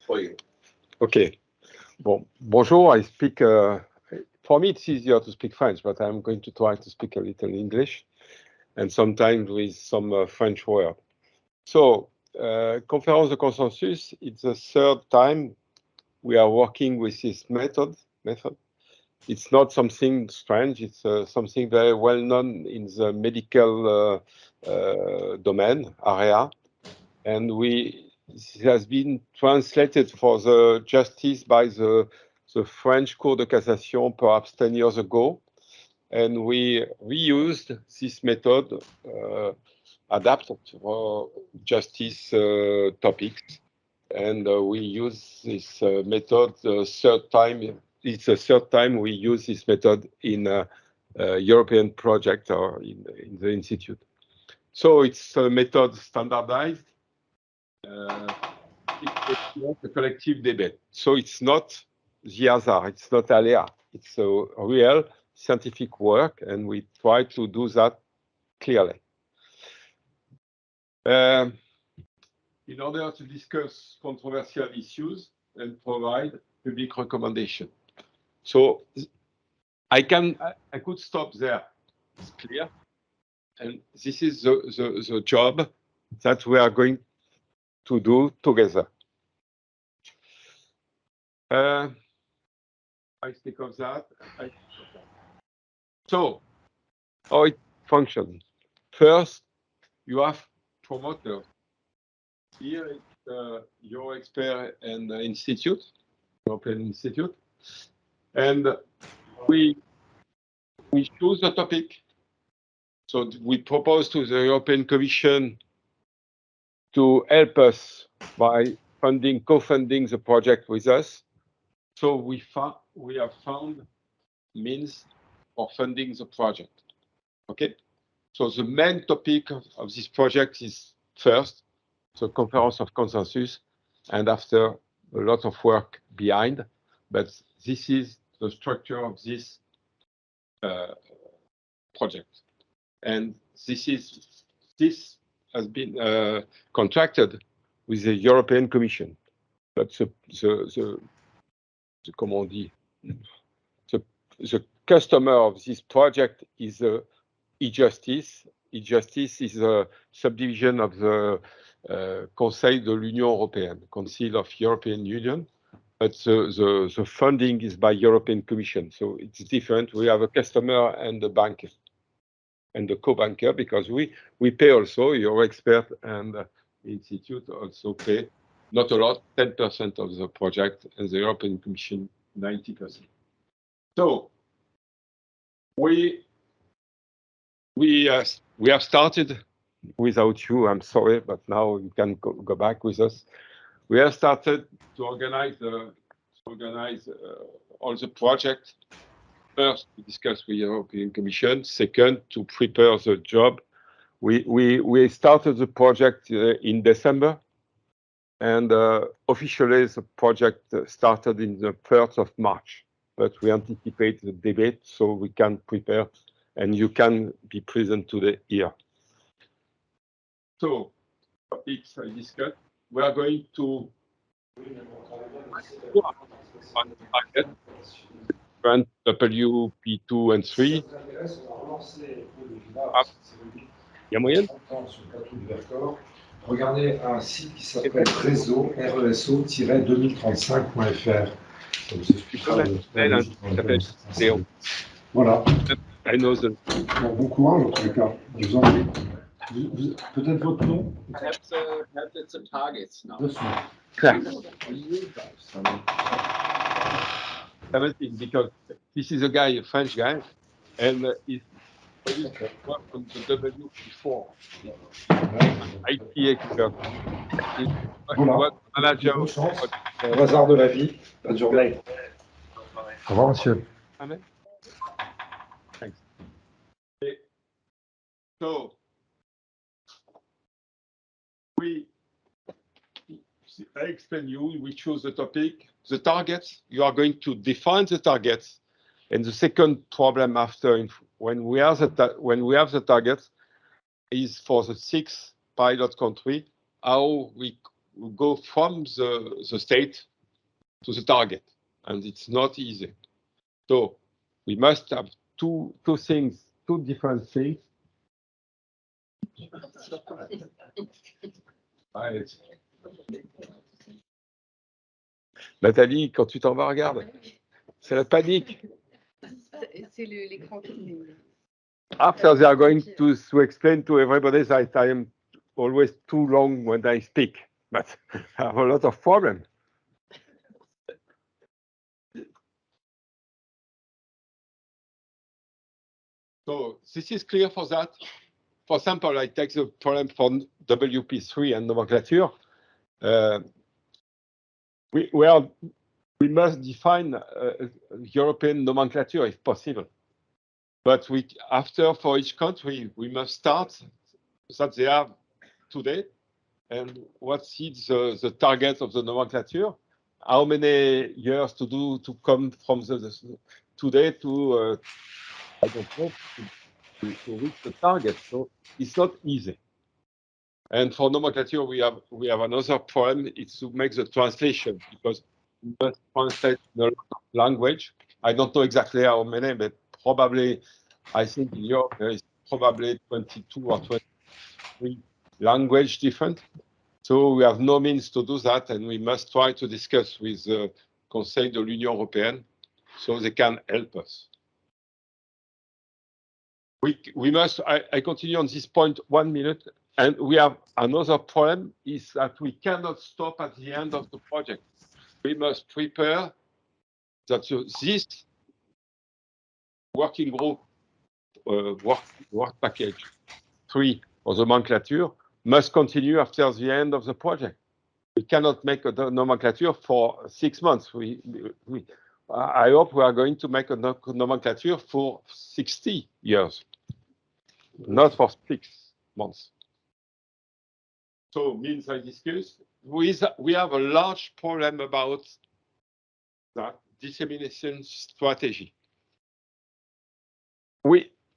for you. Okay. Bon, bonjour. I speak. For me, it's easier to speak French, but I'm going to try to speak a little English, and sometimes with some French word. So, Conférence de Consensus. It's the third time we are working with this method. It's not something strange. It's something very well known in the medical domain area, and it has been translated for the justice by the French Cour de Cassation perhaps 10 years ago, and we reused this method adapted for justice topics, and we use this method the third time. It's the third time we use this method in a European project or in the institute. So it's a method standardized. It's a collective debate. So it's not the hazard, it's not aléa. It's a real scientific work, and we try to do that clearly. In order to discuss controversial issues and provide public recommendation. So I could stop there. It's clear. And this is the job that we are going to do together. I speak of that. So, how it functions. First, you have promoters. Here it's Eurexpert and Institute, European Institute. And we choose the topic. So we propose to the European Commission to help us by co-funding the project with us. So we have found means for funding the project. Okay. So the main topic of this project is first the Conference of Consensus, and after a lot of work behind. But this is the structure of this project, and this has been contracted with the European Commission. But the customer of this project is e-Justice. E-Justice is a subdivision of the Conseil de l'Union Européenne, Council of European Union, but the funding is by European Commission, so it's different. We have a customer and a banker, and the co-banker, because we pay also. Eurexpert and the Institute also pay, not a lot, 10% of the project, and the European Commission 90%. So we have started without you. I'm sorry, but now you can go back with us. We have started to organize all the project. First, to discuss with the European Commission. Second, to prepare the job. We started the project in December, and officially the project started in the 1st of March. But we anticipate the debate so we can prepare, and you can be present today here. So, topics I discussed. We are going to WP2 and 3. Il y a moyen? Regardez un site qui s'appelle réseau, reso-2035.fr. Ça vous expliquera le voilà. Bon courage en tous les cas. Peut-être votre nom? Perhaps it's some targets now. Because this is a guy, a French guy, and he's worked on the WP4. IT expert. Voilà. Manager. Bonne chance. Au hasard de la vie. Bonne journée. Au revoir, monsieur. Amen. Thanks. So, I explain you, we choose the topic, the targets. You are going to define the targets. And the second problem after, when we have the targets, is for the 6 pilot country, how go from the state to the target, and it's not easy. So we must have two different things. Nathalie, quand tu t'en vas, regarde. C'est la panique. C'est l'écran qui... After they are going to explain to everybody that I am always too long when I speak, but I have a lot of problems. So this is clear for that. For example, I take the problem from WP3 and nomenclature. We must define European nomenclature if possible. But after, for each country, we must start that they have today, and what is the target of the nomenclature? How many years to do to come from today to I don't know, to reach the target? So it's not easy. And for nomenclature, we have another problem. It's to make the translation, because we must translate in a lot of language. I don't know exactly how many, but probably, I think in Europe there is probably 22 or 23 language different. So we have no means to do that, and we must try to discuss with the Conseil de l'Union Européenne so they can help us. We must, I continue on this point 1 minute, and we have another problem is that we cannot stop at the end of the project. We must prepare that this working group work package 3 or the nomenclature must continue after the end of the project. We cannot make a nomenclature for 6 months. I hope we are going to make a nomenclature for 60 years, not for 6 months. So means I discuss. We have a large problem about that dissemination strategy.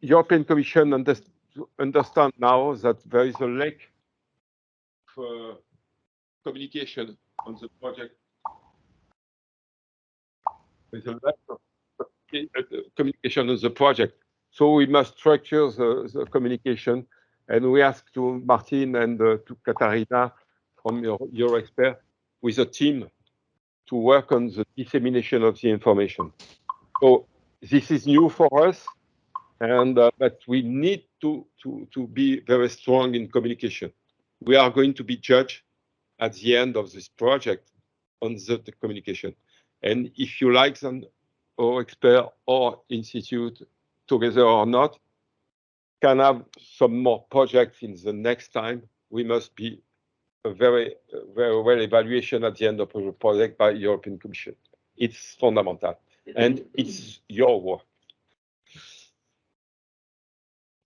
European Commission understand now that there is a lack of communication on the project. There's a lack of communication on the project. So we must structure the communication, and we ask to Martin and to Katarina from your expert with a team to work on the dissemination of the information. So this is new for us, and but we need to be very strong in communication. We are going to be judged at the end of this project on the communication. And if you like them, or expert or institute together or not, can have some more projects in the next time. We must be a very well evaluation at the end of the project by European Commission. It's fundamental, and it's your work.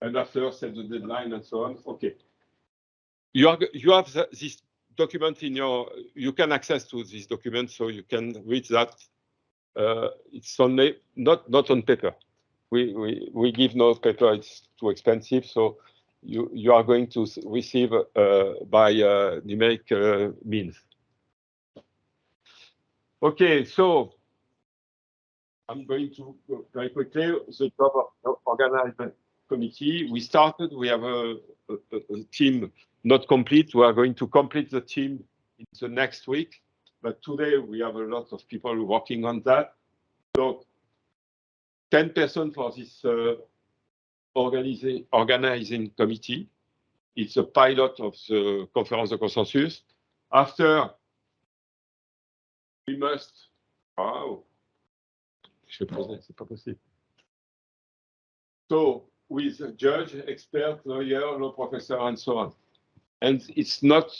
And after, set the deadline and so on. Okay. You have this document in your, you can access to this document, so you can read that. It's only not on paper. We give no paper, it's too expensive, so you are going to receive by numeric means. Okay, so I'm going to go very quickly. The job of organizing committee. We started, we have a team not complete. We are going to complete the team in the next week. But today we have a lot of people working on that. So 10% for this organizing committee. It's a pilot of the Conférence de Consensus. After, we must, c'est pas possible. So with a judge, expert, lawyer, law professor, and so on. And it's not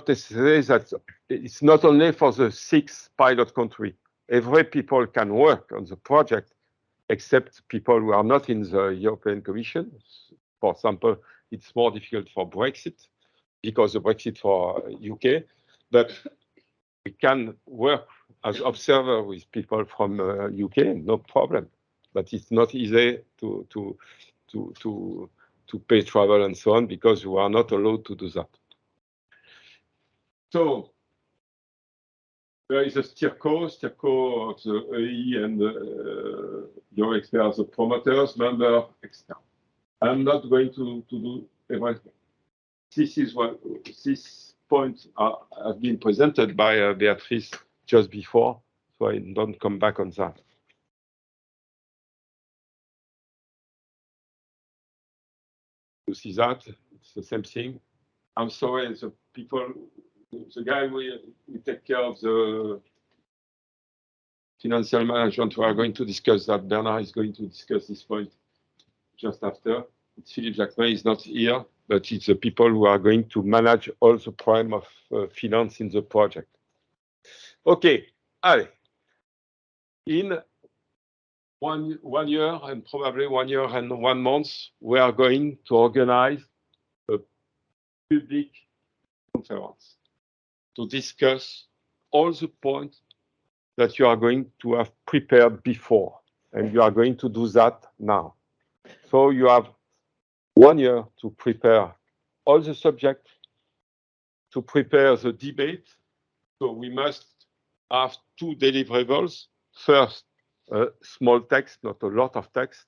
necessary that it's not only for the 6 pilot countries. Every people can work on the project, except people who are not in the European Commission. For example, it's more difficult for Brexit because of Brexit for UK, but we can work as observer with people from UK, no problem. But it's not easy to pay travel and so on because we are not allowed to do that. So there is a steerco of the EE and your experts, the promoters, member, external. I'm not going to do everything. This is what these points have been presented by Beatrice just before, so I don't come back on that. You see that? It's the same thing. I'm sorry, the people, the guy we take care of the financial management, we are going to discuss that. Bernard is going to discuss this point just after. It's Philippe Jacquemin is not here, but it's the people who are going to manage all the prime of finance in the project. Okay, allez. In one year and probably 1 year and 1 month, we are going to organize a public conference to discuss all the points that you are going to have prepared before, and you are going to do that now. So you have 1 year to prepare all the subjects, to prepare the debate. So we must have 2 deliverables. First, a small text, not a lot of text,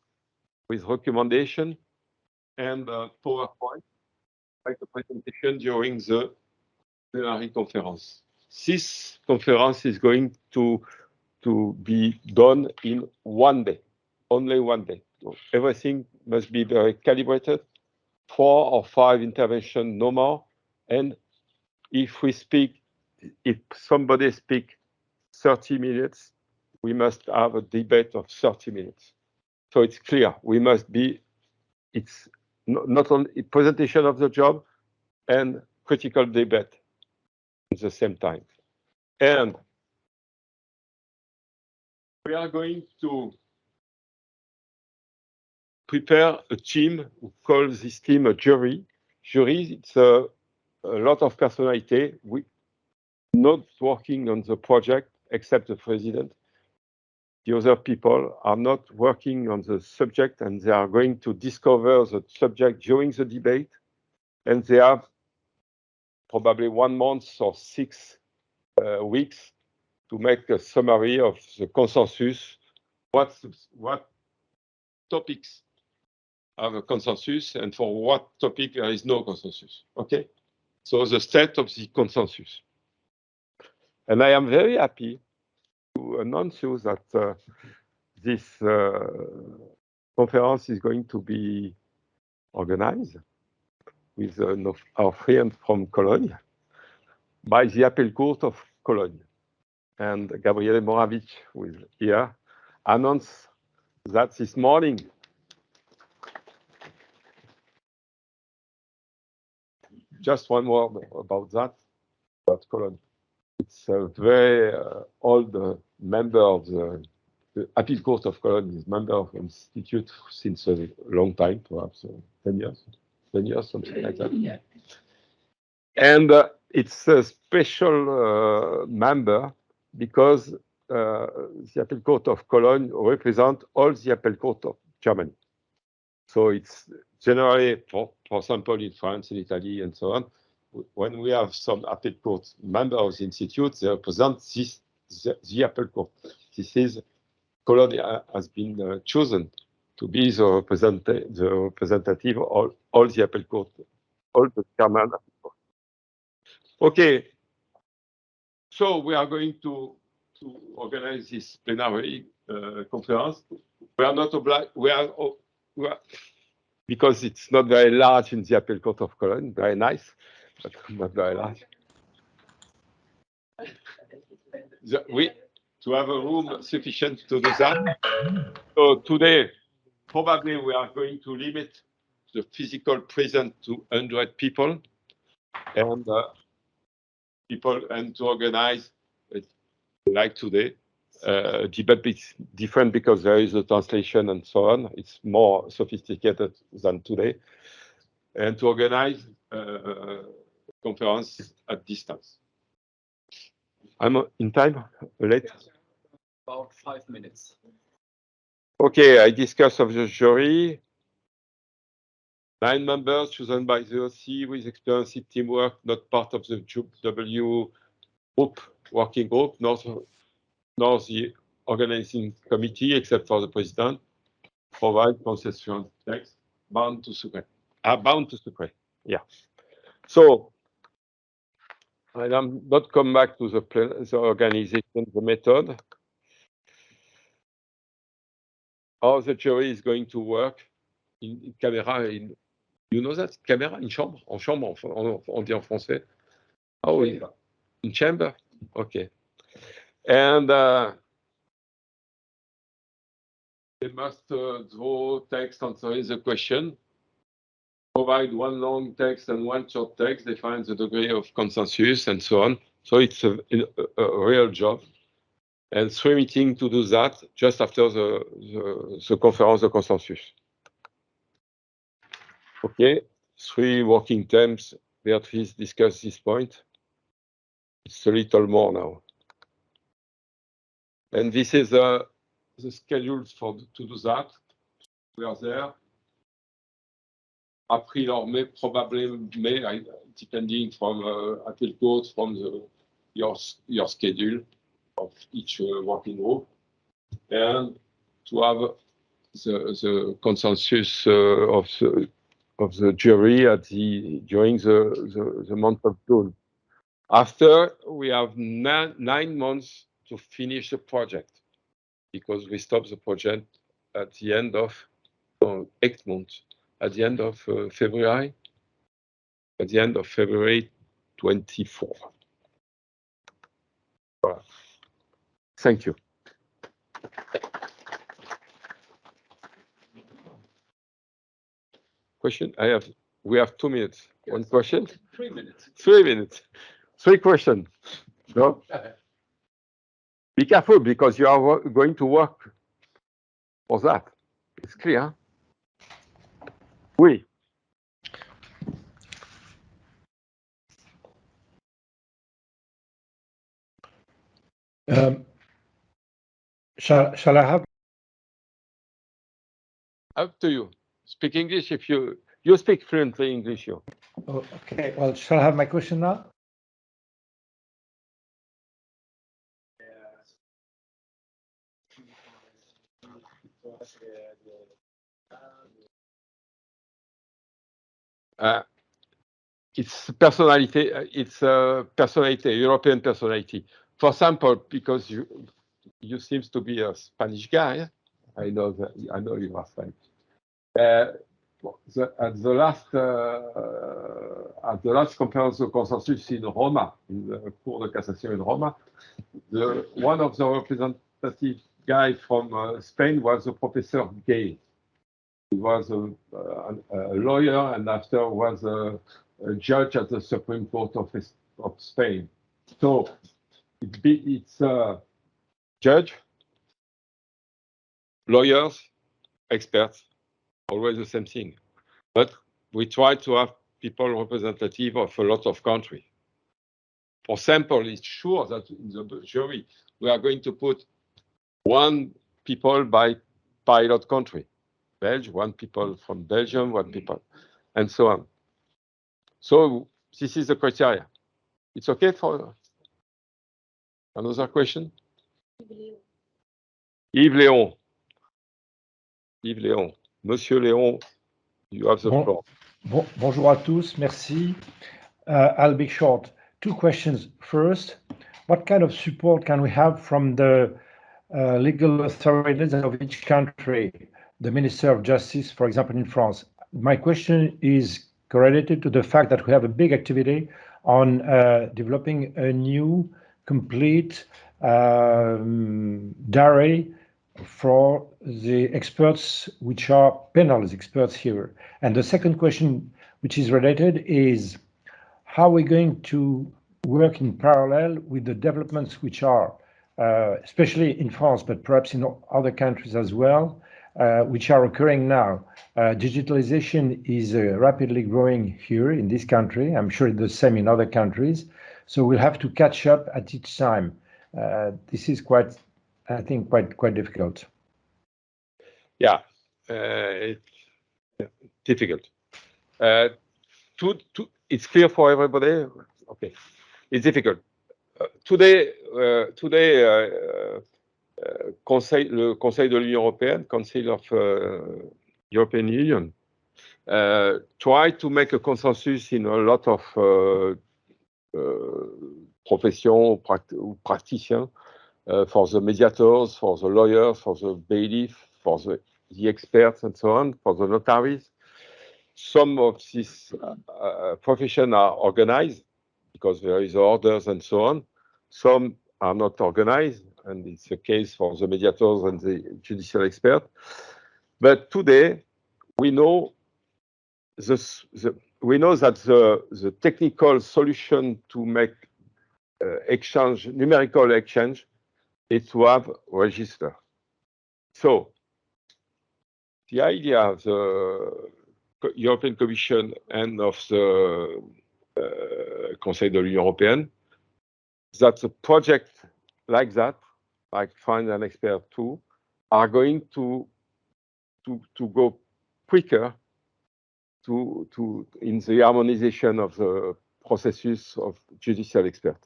with recommendation and PowerPoint, like a presentation during the Plenary conference. This conference is going to be done in 1 day, only 1 day. So everything must be very calibrated, 4 or 5 interventions, no more. And if somebody speaks 30 minutes, we must have a debate of 30 minutes. So it's clear, it's not only a presentation of the job and critical debate at the same time. And we are going to prepare a team who calls this team a jury. Jury, it's a lot of personality. We not working on the project except the president. The other people are not working on the subject, and they are going to discover the subject during the debate. And they have probably 1 month or 6 weeks to make a summary of the consensus. What topics have a consensus, and for what topic there is no consensus. Okay, so the state of the consensus. And I am very happy to announce you that this conference is going to be organized with our friend from Cologne by the Appel Court of Cologne. And Gabriele Moravich, who is here, announced that this morning. Just one word about that, about Cologne. It's a very old member of the Appel Court of Cologne, is member of the Institute since a long time, perhaps 10 years, something like that. Yeah. And it's a special member because the Appel Court of Cologne represents all the Appel Court of Germany. So it's generally, for example, in France, in Italy, and so on, when we have some Appel Court members of the Institute, they represent the Appel Court. This is, Cologne has been chosen to be the representative of all the Appel Court, all the German Appel Court. Okay, so we are going to organize this plenary conference. We are not obliged, because it's not very large in the Appel Court of Cologne, very nice, but not very large. To have a room sufficient to do that. So today, probably we are going to limit the physical presence to 100 people, and to organize like today. Debate is different because there is a translation and so on. It's more sophisticated than today. And to organize a conference at distance. I'm in time, late? About 5 minutes. Okay, I discuss of the jury. 9 members chosen by the OC with experience in teamwork, not part of the W group, working group, nor the organizing committee, except for the president. Provide concession text bound to secret. Bound to secret. Yeah. So, and I'm not come back to the organization, the method. How the jury is going to work in camera, you know that? Camera, in chambre? En chambre, on dit en français. Oh, oui. In chamber? Okay. And they must draw text answering the question, provide one long text and one short text, define the degree of consensus, and so on. So it's a real job. And 3 meetings to do that just after the conference de consensus. Okay, 3 working teams. Beatrice discussed this point. It's a little more now. And this is the schedule to do that. We are there. April or May, probably May, depending from Appeal Court, from your schedule of each working group, and to have the consensus of the jury during the month of June. After we have 9 months to finish the project, because we stopped the project at the end of 8 months, at the end of February, at the end of February 24. Voilà. Thank you. Question? We have 2 minutes. Yes. One question? 3 minutes. 3 minutes. 3 questions. No? Be careful, because you are going to work for that. It's clear. Oui. Shall I have? Up to you. Speak English if you speak fluently English. You. Oh, okay. Well, shall I have my question now? It's personality. It's personality, European personality. For example, because you seems to be a Spanish guy. I know that. I know you are Spanish. At the last conference of consensus in Roma, in the Cour de Cassation in Roma, one of the representative guy from Spain was a Professor Gay. He was a lawyer and after was a judge at the Supreme Court of Spain. So it's judge, lawyers, experts, always the same thing. But we try to have people representative of a lot of countries. For example, it's sure that in the jury, we are going to put 1 people by pilot country. Belgium, 1 people from Belgium, 1 people, and so on. So this is the criteria. It's okay for another question? Yves Léon. Yves Léon. Monsieur Léon, you have the floor. Bonjour à tous, merci. I'll be short. 2 questions. First, what kind of support can we have from the legal authorities of each country? The Minister of Justice, for example, in France. My question is correlated to the fact that we have a big activity on developing a new, complete diary for the experts, which are penal experts here. And the second question, which is related, is how are we going to work in parallel with the developments which are, especially in France, but perhaps in other countries as well, which are occurring now. Digitalization is rapidly growing here in this country. I'm sure it's the same in other countries. So we'll have to catch up at each time. This is quite, I think, quite difficult. Yeah, it's difficult. It's clear for everybody? Okay. It's difficult. Today, le Conseil de l'Union européenne, Council of European Union, try to make a consensus in a lot of professions or practitioners, for the mediators, for the lawyers, for the bailiff, for the experts and so on, for the notaries. Some of these professions are organized because there is orders and so on. Some are not organized, and it's the case for the mediators and the judicial experts. But today, we know that the technical solution to make numerical exchange is to have register. So the idea of the European Commission and of the Conseil de l'Union européenne, that a project like that, like Find an Expert 2, are going to go quicker in the harmonization of the processes of judicial expert.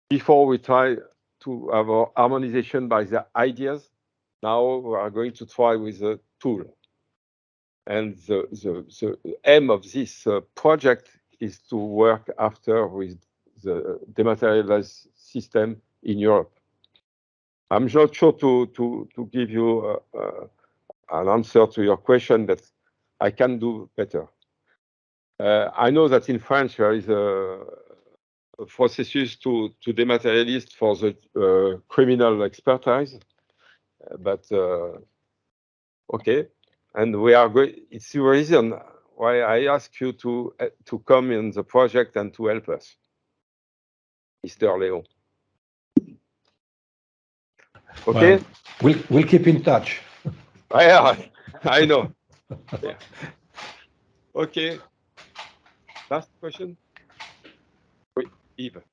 Before we try to have our harmonization by the ideas, now we are going to try with the tool. And the aim of this project is to work after with the dematerialized system in Europe. I'm not sure to give you an answer to your question that I can do better. I know that in France there is a processus to dematerialist for the criminal expertise, but okay. And we are going. It's the reason why I ask you to come in the project and to help us, Mr. Léon. Okay. Well, we'll keep in touch. Yeah, I know. Yeah. Okay. Last question. Wait, Yves.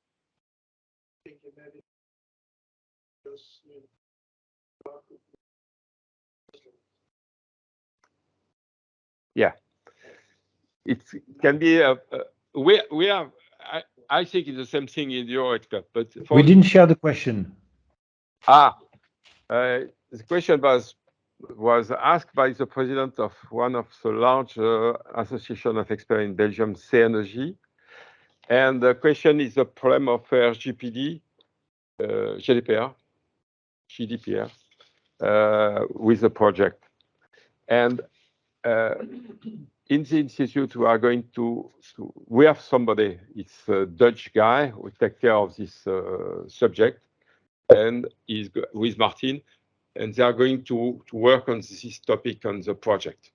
Yeah, it can be we have. I think it's the same thing in your expert, but We didn't share the question. The question was asked by the president of one of the large association of experts in Belgium, CNEJ, and the question is the problem of RGPD, GDPR, with the project. And in the institute, we are going we have somebody, it's a Dutch guy who takes care of this subject, and is with Martin, and they are going to work on this topic on the project.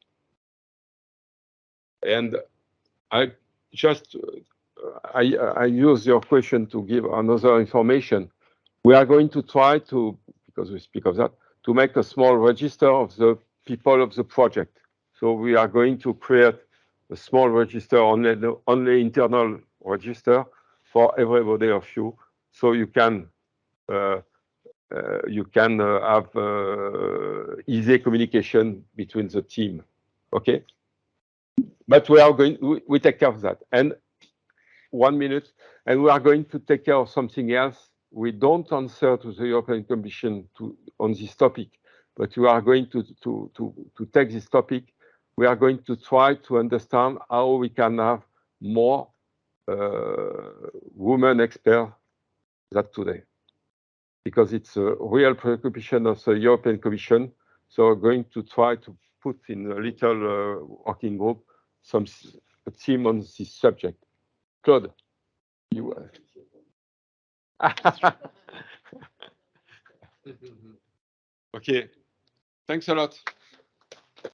And I use your question to give another information. We are going to try to, because we speak of that, to make a small register of the people of the project. So we are going to create a small register, only internal register for everybody of you, so you can have easy communication between the team. Okay, but we take care of that. And 1 minute, and we are going to take care of something else. We don't answer to the European Commission on this topic, but we are going to take this topic. We are going to try to understand how we can have more women experts than today, because it's a real preoccupation of the European Commission. So we're going to try to put in a little working group a team on this subject. Claude, you. Okay, thanks a lot.